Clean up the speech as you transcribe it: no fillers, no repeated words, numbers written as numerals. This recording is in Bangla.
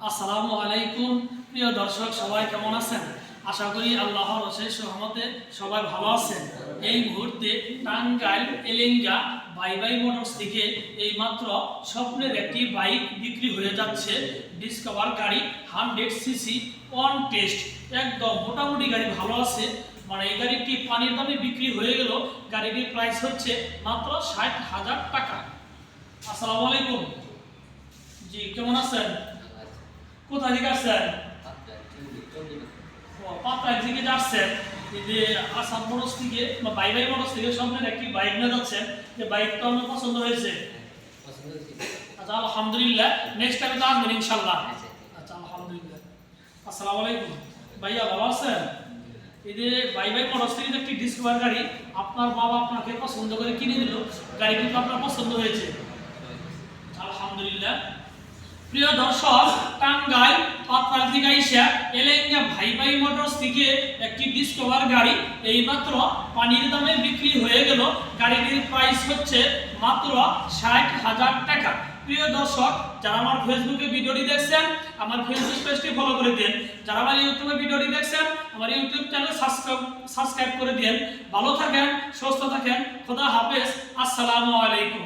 আসসালামু আলাইকুম প্রিয় দর্শক, সবাই কেমন আছেন? আশা করি আল্লাহর অশেষ রহমতে সবাই ভালো আছেন। এই মুহূর্তে Tangail Elenga bye bye motors থেকে এই মাত্র স্বপ্নের একটি বাইক বিক্রি হয়ে যাচ্ছে। ডিসকভার গাড়ি 100 সিসি অন টেস্ট, একদম মোটামুটি গাড়ি ভালো আছে। মানে এই গাড়িটি পানির দামে বিক্রি হয়ে গেল। গাড়িটির প্রাইস হচ্ছে মাত্র 60,000 টাকা। আসসালামু আলাইকুম। জি, কেমন আছেন? কোথা থেকে আসছেন? পাঁচটার দিকে যাচ্ছেন। এই যে আসাম মোটরস থেকে বা বাই বাই মোটরস থেকে স্বপ্নের একটি বাইক নিয়ে যাচ্ছেন। যে বাইকটা আমার পছন্দ হয়েছে। আচ্ছা, আলহামদুলিল্লাহ। নেক্সট টাইম তো আসবেন ইনশাল্লাহ। আচ্ছা, আলহামদুলিল্লাহ। আসসালামু আলাইকুম ভাইয়া, ভালো আছেন? এই যে বাই বাই মোটরস থেকে একটি ডিসকভার গাড়ি আপনার বাবা আপনাকে পছন্দ করে কিনে দিল, গাড়ি কিন্তু আপনার পছন্দ হয়েছে। আলহামদুলিল্লাহ। প্রিয় দর্শক, টাঙ্গাইল পাতপাল থেকে আইসা এলেঙ্গা ভাই ভাই মোটরস থেকে একটি ডিসকভার গাড়ি এইমাত্র পানির দামে বিক্রি হয়ে গেল। গাড়িটির প্রাইস হচ্ছে মাত্র 60,000 টাকা। প্রিয় দর্শক, যারা আমার ফেসবুকে ভিডিওটি দেখছেন আমার ফেসবুক পেজটি ফলো করে দিন। যারা আমার ইউটিউবে ভিডিওটি দেখছেন আমার ইউটিউব চ্যানেল সাবস্ক্রাইব করে দিন। ভালো থাকেন, সুস্থ থাকেন। খোদা হাফেজ। আসসালামু আলাইকুম।